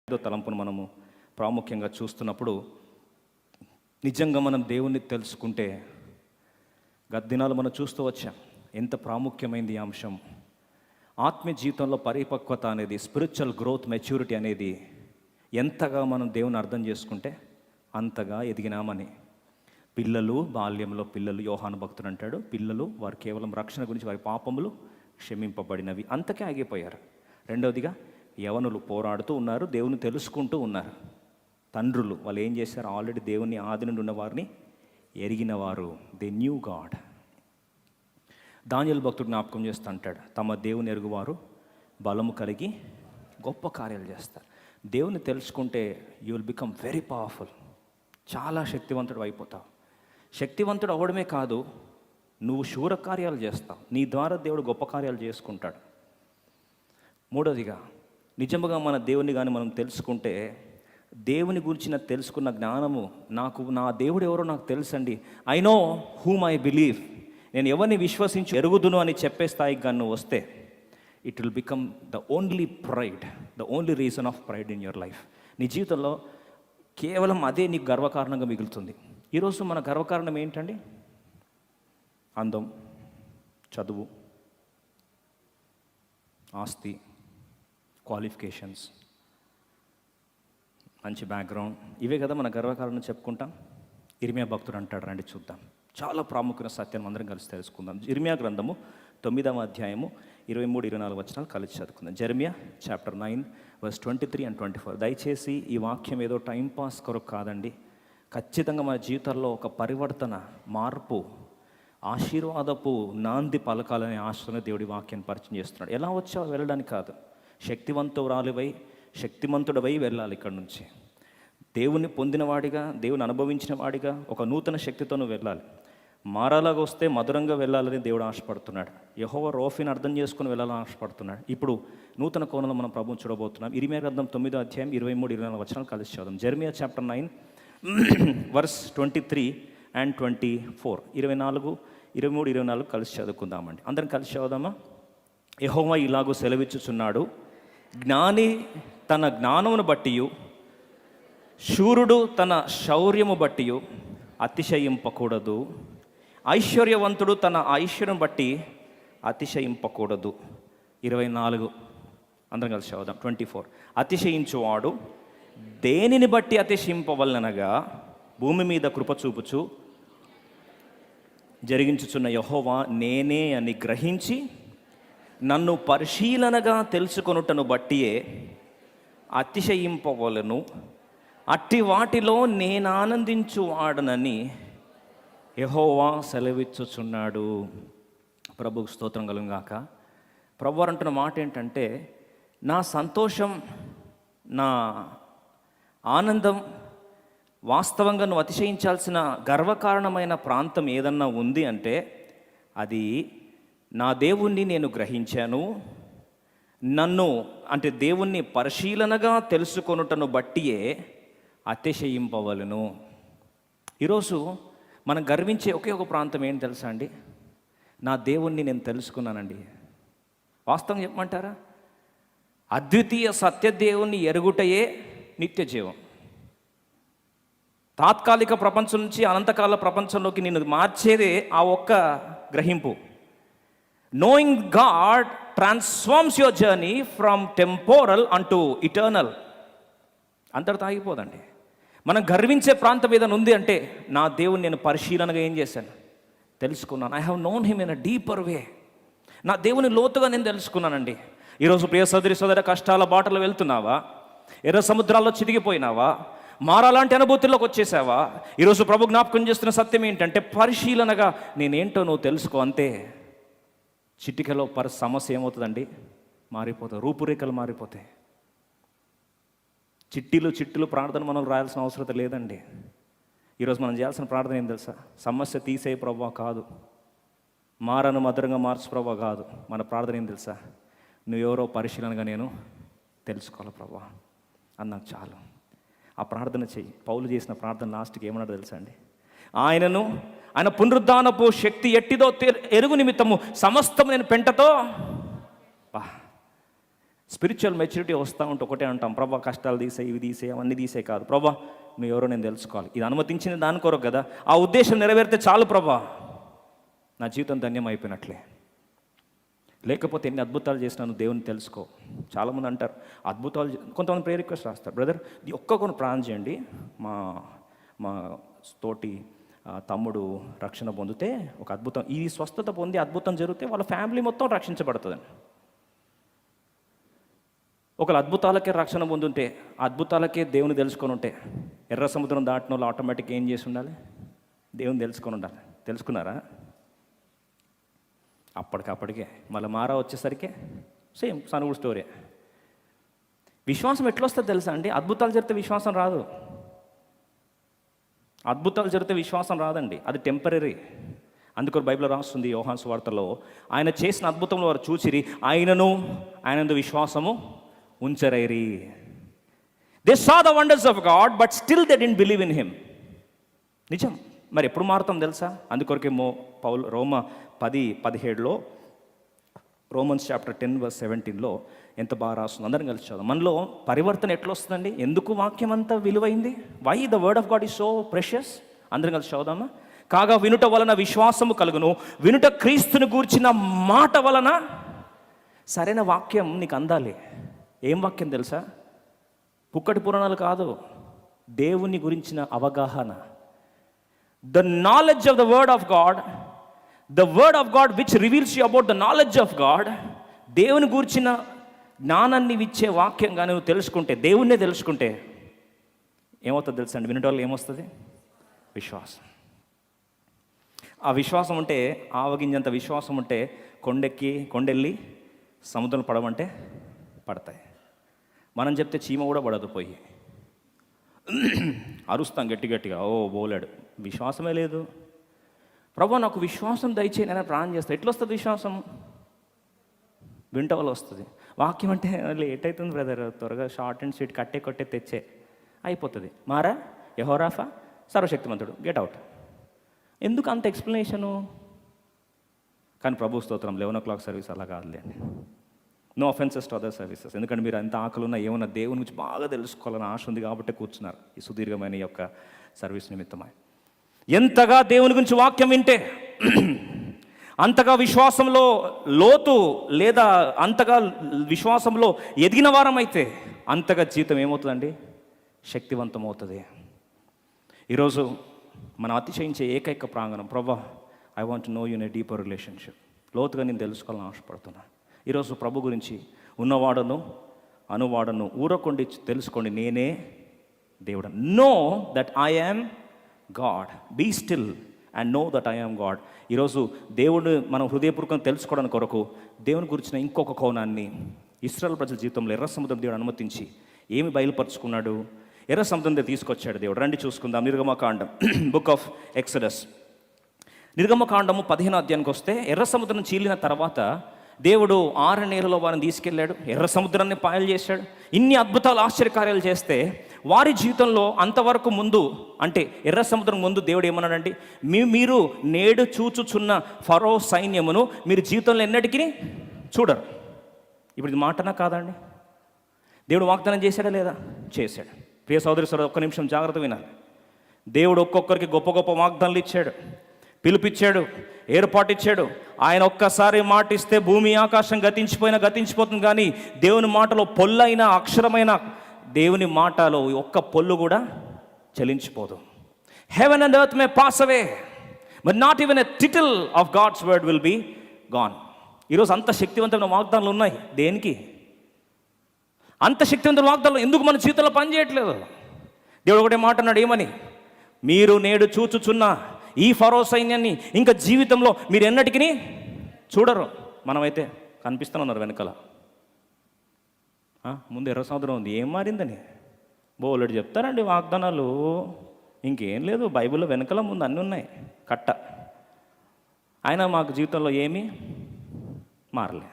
ఐదో తలంపును మనము ప్రాముఖ్యంగా చూస్తున్నప్పుడు, నిజంగా మనం దేవుణ్ణి తెలుసుకుంటే, గత దినాలు మనం చూస్తూ వచ్చాం ఎంత ప్రాముఖ్యమైనది ఈ అంశం. ఆత్మీయ జీవితంలో పరిపక్వత అనేది, స్పిరిచువల్ గ్రోత్, మెచ్యూరిటీ అనేది ఎంతగా మనం దేవుని అర్థం చేసుకుంటే అంతగా ఎదిగినామని. పిల్లలు బాల్యంలో యోహాను భక్తుడు అంటాడు, పిల్లలు వారు కేవలం రక్షణ గురించి, వారి పాపములు క్షమింపబడినవి, అంతకే ఆగిపోయారు. రెండవదిగా యవనులు పోరాడుతూ ఉన్నారు, దేవుని తెలుసుకుంటూ ఉన్నారు. తండ్రులు వాళ్ళు ఏం చేశారు? ఆల్రెడీ దేవుని ఆది నుండి ఉన్న వారిని ఎరిగినవారు, దే న్యూ గాడ్. దానియేలు భక్తుడు జ్ఞాపకం చేస్తూ అంటాడు, తమ దేవుని ఎరుగువారు బలము కలిగి గొప్ప కార్యాలు చేస్తారు. దేవుని తెలుసుకుంటే you will become very powerful, చాలా శక్తివంతుడు అయిపోతావు. శక్తివంతుడు అవ్వడమే కాదు, నువ్వు శూర కార్యాలు చేస్తావు, నీ ద్వారా దేవుడు గొప్ప కార్యాలు చేసుకుంటాడు. మూడవదిగా, నిజంగా మన దేవుని కానీ మనం తెలుసుకుంటే, దేవుని గురించి తెలుసుకున్న జ్ఞానము, నా దేవుడు ఎవరో నాకు తెలుసండి, I know whom I believe, నేను ఎవరిని విశ్వసించి ఎరుగుదును అని చెప్పే స్థాయికి కానీ నువ్వు వస్తే, it will become the only pride, the only reason of pride in your life. నీ జీవితంలో కేవలం అదే నీకు గర్వకారణంగా మిగులుతుంది. ఈరోజు మన గర్వకారణం ఏంటండి? అందం, చదువు, ఆస్తి, క్వాలిఫికేషన్స్, మంచి బ్యాక్గ్రౌండ్, ఇవే కదా మన గర్వకారణం చెప్పుకుంటాం. ఇర్మియా భక్తుడు అంటాడు, రండి చూద్దాం. చాలా ప్రాముఖ్యమైన సత్యాన్ని అందరం కలిసి తెలుసుకుందాం. ఇర్మియా గ్రంథము 9వ అధ్యాయము 23-24 వచనాలు కలిసి చదువుకుందాం. Jeremiah chapter 9 verse 23 and 24. దయచేసి ఈ వాక్యం ఏదో టైంపాస్ కొరకు కాదండి, ఖచ్చితంగా మన జీవితాల్లో ఒక పరివర్తన, మార్పు, ఆశీర్వాదపు నాంది పలకాలనే ఆశతో దేవుడి వాక్యాన్ని పరిచయం చేస్తున్నాడు. ఎలా వచ్చావు వెళ్ళడానికి కాదు, శక్తివంతురాలివై శక్తిమంతుడవై వెళ్ళాలి. ఇక్కడి నుంచి దేవుని పొందినవాడిగా, దేవుని అనుభవించిన వాడిగా ఒక నూతన శక్తితో నువ్వు వెళ్ళాలి. మారాలాగా వస్తే మధురంగా వెళ్ళాలని దేవుడు ఆశపడుతున్నాడు. యెహోవా రోఫీని అర్థం చేసుకుని వెళ్ళాలని ఆశపడుతున్నాడు. ఇప్పుడు నూతన కోణంలో మనం ప్రభువుని చూడబోతున్నాం. ఇర్మియా గ్రంథం 9వ అధ్యాయం 23-24 వచనాలు కలిసి చదువుదాం. Jeremiah chapter 9 verse 23 and 24. 23, 24 కలిసి చదువుకుందామండి. అందరం కలిసి చదువుదామా? యెహోవా ఇలాగూ సెలవిచ్చుచున్నాడు, జ్ఞాని తన జ్ఞానమును బట్టియు, శూరుడు తన శౌర్యము బట్టియు అతిశయింపకూడదు, ఐశ్వర్యవంతుడు తన ఐశ్వర్యం బట్టి అతిశయింపకూడదు. 24 అందరం కలిసి చదువుదాం. 24. అతిశయించువాడు దేనిని బట్టి అతిశయింపవలనగా భూమి మీద కృప చూపుచు జరిగించుచున్న యెహోవా నేనే అని గ్రహించి నన్ను పరిశీలనగా తెలుసుకొనుటను బట్టియే అతిశయింపవలను, అట్టి వాటిలో నేను ఆనందించువాడనని యెహోవా సెలవిచ్చుచున్నాడు. ప్రభుకు స్తోత్రం కలుగుగాక. ప్రభువారు అంటున్న మాట ఏంటంటే, నా సంతోషం, నా ఆనందం, వాస్తవంగా నువ్వు అతిశయించాల్సిన గర్వకారణమైన ప్రాంతం ఏదన్నా ఉంది అంటే అది నా దేవుణ్ణి నేను గ్రహించాను, నన్ను అంటే దేవుణ్ణి పరిశీలనగా తెలుసుకొనుటను బట్టియే అతిశయింపవలను. ఈరోజు మనం గర్వించే ఒకే ఒక ప్రాంతం ఏంటి తెలుసా అండి? నా దేవుణ్ణి నేను తెలుసుకున్నానండి. వాస్తవం చెప్పమంటారా? అద్వితీయ సత్యదేవుణ్ణి ఎరుగుటయే నిత్య జీవం. తాత్కాలిక ప్రపంచం నుంచి అనంతకాల ప్రపంచంలోకి నిన్ను మార్చేదే ఆ ఒక్క గ్రహింపు. Knowing God transforms your journey from temporal అంటూ ఇటర్నల్. అంతటితో ఆగిపోదండి. మనం గర్వించే ప్రాంతం ఏదైనా ఉంది అంటే, నా దేవుని నేను పరిశీలనగా ఏం చేశాను? తెలుసుకున్నాను. I have known him in a deeper way. నా దేవుని లోతుగా నేను తెలుసుకున్నానండి. ఈరోజు ప్రియ సోదర కష్టాల బాటలో వెళ్తున్నావా? ఎర్ర సముద్రాల్లో చితికిపోయినావా? మారాలాంటి అనుభూతుల్లోకి వచ్చేసావా? ఈరోజు ప్రభు జ్ఞాపకం చేస్తున్న సత్యం ఏంటంటే, పరిశీలనగా నేనేంటో నువ్వు తెలుసుకో, అంతే. చిటికలో సమస్య ఏమవుతుందండి? మారిపోతాయి, రూపురేఖలు మారిపోతాయి. చిట్టీలు ప్రార్థన మనం రాయాల్సిన అవసరం లేదండి. ఈరోజు మనం చేయాల్సిన ప్రార్థన ఏం తెలుసా? సమస్య తీసే ప్రభువా కాదు, మారను మధురంగా మార్చు ప్రభువా కాదు. మన ప్రార్థన ఏం తెలుసా? నువ్వెవరో పరిశీలనగా నేను తెలుసుకోవాలి ప్రభువా అని నాకు చాలు. ఆ ప్రార్థన చెయ్యి. పౌలు చేసిన ప్రార్థన లాస్ట్కి ఏమన్నాడు తెలుసా అండి? ఆయన పునరుద్ధానపు శక్తి ఎట్టిదో ఎరుగు నిమిత్తము సమస్తం నేను పెంటతో స్పిరిచువల్ మెచ్యూరిటీ వస్తూ ఉంటే ఒకటే అంటాం, ప్రభా కష్టాలు తీసే, ఇవి తీసే, అవన్నీ తీసే కాదు, ప్రభా నువ్వు ఎవరో నేను తెలుసుకోవాలి. ఇది అనుమతించింది దాని కొరకు కదా, ఆ ఉద్దేశం నెరవేరితే చాలు ప్రభా, నా జీవితం ధన్యం అయిపోయినట్లే. లేకపోతే ఎన్ని అద్భుతాలు చేసినాను దేవుని తెలుసుకో. చాలామంది అంటారు అద్భుతాలు, కొంతమంది ప్రేయర్ రిక్వెస్ట్ రాస్తారు, బ్రదర్ ఇది ఒక్కొక్కరు ప్రార్థన చేయండి, మా మా తోటి తమ్ముడు రక్షణ పొందితే ఒక అద్భుతం, ఈ స్వస్థత పొంది అద్భుతం జరిగితే వాళ్ళ ఫ్యామిలీ మొత్తం రక్షించబడుతుందని. ఒకళ్ళు అద్భుతాలకే రక్షణ పొందుంటే, అద్భుతాలకే దేవుని తెలుసుకొని ఉంటే, ఎర్ర సముద్రం దాటిన వాళ్ళు ఆటోమేటిక్గా ఏం చేసి ఉండాలి? దేవుని తెలుసుకొని ఉండాలి. తెలుసుకున్నారా? అప్పటికప్పటికే మళ్ళీ మారా వచ్చేసరికి సేమ్ సనుగుడు స్టోరీ. విశ్వాసం ఎట్లా వస్తుంది తెలుసా అండి? అద్భుతాలు జరిగితే విశ్వాసం రాదు. అద్భుతాలు జరిగితే విశ్వాసం రాదండి, అది టెంపరీ. అందుకని బైబిల్లో రాస్తుంది యోహాను సువార్తలో, ఆయన చేసిన అద్భుతంలో వారు చూసిరి, ఆయనందు విశ్వాసము ఉంచరైరి. They saw the wonders of God but still they didn't believe in him. నిజం. మరి ఎప్పుడు మారుతాం తెలుసా? అందుకొరకేమో పౌలు రోమా 10:17లో, రోమన్స్ చాప్టర్ 10:17లో ఎంత బాగా రాస్తుంది, అందరం కలిసి చదువు. మనలో పరివర్తన ఎట్లా వస్తుందండి? ఎందుకు వాక్యం అంతా విలువైంది? Why the word of God is so precious? అందరం కలిసి చదువుదామా? కాగా వినుట వలన విశ్వాసము కలుగును, వినుట క్రీస్తుని గూర్చిన మాట వలన. సరైన వాక్యం నీకు అందాలి. ఏం వాక్యం తెలుసా? పుక్కటి పురాణాలు కాదు, దేవుని గురించిన అవగాహన. The knowledge of the word of God, the word of God which reveals you about the knowledge of God. దేవుని గురించిన జ్ఞానాన్ని ఇచ్చే వాక్యంగా నువ్వు తెలుసుకుంటే, దేవుణ్ణే తెలుసుకుంటే ఏమవుతుంది తెలుసా అండి? వినటం వల్ల ఏమొస్తుంది? విశ్వాసం. ఆ విశ్వాసం ఉంటే, ఆవగింజంత విశ్వాసం ఉంటే కొండెళ్ళి సముద్రం పడమంటే పడతాయి. మనం చెప్తే చీమ కూడా పడదు, పోయి అరుస్తాం గట్టిగా, ఓ బోలాడు. విశ్వాసమే లేదు. ప్రభు నాకు విశ్వాసం దయచేయి నేను ప్రార్థన చేస్తాను. ఎట్లా వస్తుంది విశ్వాసం? వింట వల్ల వస్తుంది. వాక్యం అంటే లేట్ అవుతుంది బ్రదర్, త్వరగా షార్ట్ అండ్ స్వీట్ కొట్టే తెచ్చే అయిపోతుంది. మారా యెహోరాఫా సర్వశక్తిమంతుడు, గెట్ అవుట్. ఎందుకు అంత ఎక్స్ప్లెనేషను? కానీ ప్రభు స్తోత్రం 11 o'clock సర్వీస్ అలా కాదులేండి. No offences to other services. ఎందుకంటే మీరు ఎంత ఆకలిన్నా ఏమన్నా దేవుని గురించి బాగా తెలుసుకోవాలని ఆశ ఉంది కాబట్టి కూర్చున్నారు ఈ సుదీర్ఘమైన ఈ యొక్క సర్వీస్ నిమిత్తమై. ఎంతగా దేవుని గురించి వాక్యం వింటే అంతగా విశ్వాసంలో లోతు, లేదా అంతగా విశ్వాసంలో ఎదిగిన వారమైతే అంతగా జీవితం ఏమవుతుందండి? శక్తివంతం అవుతుంది. ఈరోజు మనం అతిశయించే ఏకైక ప్రాంగణం, Prabha I want know you in a deeper relationship. లోతుగా నేను తెలుసుకోవాలని ఆశపడుతున్నా. ఈరోజు ప్రభు గురించి ఉన్నవాడను అనువాడను ఊరకొండి తెలుసుకోండి, నేనే దేవుడు. Know that I am God, be still and know that I am God. ఈరోజు దేవుడు మనం హృదయపూర్వకంగా తెలుసుకోవడానికి కొరకు దేవుని గురించిన ఇంకొక కోణాన్ని ఇశ్రాయేలు ప్రజల జీవితంలో ఎర్ర సముద్రం దేవుడు అనుమతించి ఏమి బయలుపరుచుకున్నాడు? ఎర్ర సముద్రం తీసుకొచ్చాడు దేవుడు. రండి చూసుకుందాం. నిర్గమకాండం, బుక్ ఆఫ్ ఎక్సడస్, నిర్గమకాండము 15వ అధ్యాయానికి వస్తే, ఎర్ర సముద్రం చీలిన తర్వాత దేవుడు 6 నీళ్ళలో వారిని తీసుకెళ్ళాడు, ఎర్ర సముద్రాన్ని పాయలు చేశాడు. ఇన్ని అద్భుతాలు ఆశ్చర్యకార్యాలు చేస్తే వారి జీవితంలో అంతవరకు ముందు, అంటే ఎర్ర సముద్రం ముందు దేవుడు ఏమన్నాడంటే, మీరు నేడు చూచుచున్న ఫరో సైన్యమును మీరు జీవితంలో ఎన్నటికీ చూడరు. ఇప్పుడు ఇది మాటనా కాదండి? దేవుడు వాగ్దానం చేశాడా లేదా? చేశాడు. ప్రియ సోదరి సోదరు, ఒక్క నిమిషం జాగ్రత్త వినాలి. దేవుడు ఒక్కొక్కరికి గొప్ప గొప్ప వాగ్దానాలు ఇచ్చాడు, పిలుపిచ్చాడు, ఏర్పాటిచ్చాడు. ఆయన ఒక్కసారి మాట ఇస్తే భూమి ఆకాశం గతించిపోతుంది, కానీ దేవుని మాటలో పొల్లైన అక్షరమైన దేవుని మాటలో ఒక్క పొల్లు కూడా చలించిపోదు. Heaven and earth may pass away but not even a tittle of God's word will be gone. ఈరోజు అంత శక్తివంతమైన వాగ్దానాలు ఉన్నాయి. దేనికి? అంత శక్తివంతమైన వాగ్దానాలు ఎందుకు మన జీవితంలో పనిచేయట్లేదు? దేవుడు ఒకటే మాట అన్నాడు, ఏమని? మీరు నేడు చూచుచున్న ఈ ఫరో సైన్యాన్ని ఇంకా జీవితంలో మీరు ఎన్నటికీ చూడరు. మనమైతే కనిపిస్తున్నారు వెనకాల, ముందు ఎర్ర సముద్రం ఉంది, ఏం మారిందని బోలెడు చెప్తారండి వాగ్దానాలు. ఇంకేం లేదు, బైబిల్లో వెనకాల ముందు అన్నీ ఉన్నాయి కట్ట. అయినా మాకు జీవితంలో ఏమీ మారలే.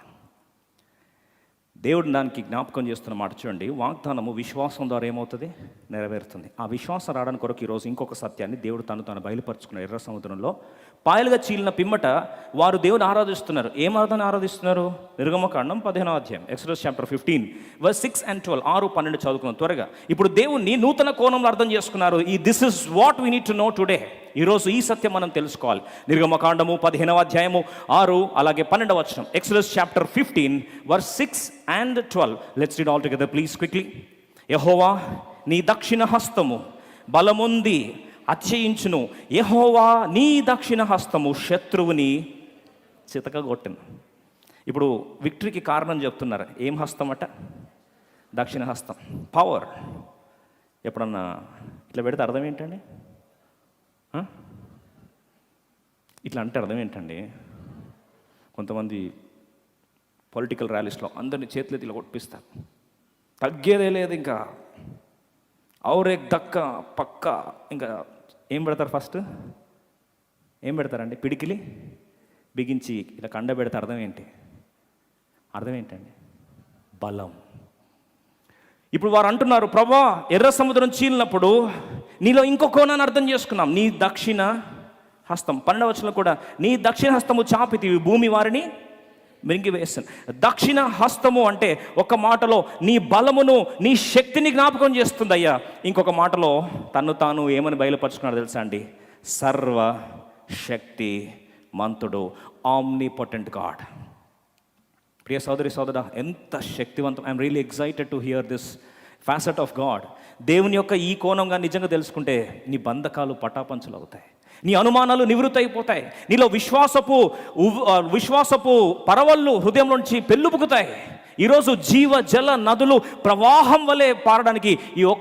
దేవుడు దానికి జ్ఞాపకం చేస్తున్న మాట చూడండి, వాగ్దానము విశ్వాసం ద్వారా ఏమవుతుంది? నెరవేరుతుంది. ఆ విశ్వాసం రావడానికి కొరకు ఈరోజు ఇంకొక సత్యాన్ని దేవుడు తను బయలుపరుచుకున్నాడు. ఎర్ర సముద్రంలో పాయలుగా చీలిన పిమ్మట వారు దేవుని ఆరాధిస్తున్నారు. ఏం ఆరాధిస్తున్నారు? నిర్గమకాండం 15వ అధ్యాయం, ఎక్సోడస్ చాప్టర్ 15 verse 6 and 12, 6-12 చదువుకున్నాం త్వరగా. ఇప్పుడు దేవుణ్ణి నూతన కోణంలో అర్థం చేసుకున్నారు. This is what we need to know today. ఈరోజు ఈ సత్యం మనం తెలుసుకోవాలి. నిర్గమకాండము 15వ అధ్యాయము 6 అలాగే 12వ వచనం, Exodus chapter 15 verse 6 and 12. Let's read all together please quickly. యెహోవా నీ దక్షిణ హస్తము బలముంది అతిశయించును. యెహోవా నీ దక్షిణ హస్తము శత్రువుని చితకగొట్టును. ఇప్పుడు విక్టరీకి కారణం చెప్తున్నారు. ఏం హస్తం అట? దక్షిణ హస్తం, పవర్. ఎప్పుడన్నా ఇట్లా పెడితే అర్థం ఏంటండి? ఇట్లా అంటే అర్థం ఏంటండి? కొంతమంది పొలిటికల్ ర్యాలీస్లో అందరినీ చేతులెత్తి ఇలా కొట్టిస్తారు. తగ్గేదే లేదు, ఇంకా ఔరేక్ దక్క పక్క. ఇంకా ఏం పెడతారు? ఫస్ట్ ఏం పెడతారండి? పిడికిలి బిగించి ఇలా కండ పెడితే అర్థం ఏంటి? అర్థం ఏంటండి? బలం. ఇప్పుడు వారు అంటున్నారు, ప్రభా ఎర్ర సముద్రం చీలినప్పుడు నీలో ఇంకో కోణాన్ని అర్థం చేసుకున్నాం. నీ దక్షిణ హస్తం, 12వ వచనంలో కూడా నీ దక్షిణ హస్తము చాపితివి భూమి వారిని మింగివేస్తాను. దక్షిణ హస్తము అంటే ఒక మాటలో నీ బలమును, నీ శక్తిని జ్ఞాపకం చేస్తుంది అయ్యా. ఇంకొక మాటలో తాను ఏమని బయలుపరుచుకున్నాడు తెలుసా అండి? సర్వ శక్తి మంతుడు, ఆమ్నిపొటెంట్ గాడ్. ప్రియ సోదరి సోదరా, ఎంత శక్తివంతం! I'm really excited to hear this facet of God. దేవుని యొక్క ఈ కోణంగా నిజంగా తెలుసుకుంటే నీ బంధకాలు పటాపంచలు అవుతాయి, నీ అనుమానాలు నివృత్తి అయిపోతాయి, నీలో విశ్వాసపు పరవళ్ళు హృదయంలోంచి పెళ్ళుపుకుతాయి. ఈరోజు జీవ జల నదులు ప్రవాహం వలె పారడానికి ఈ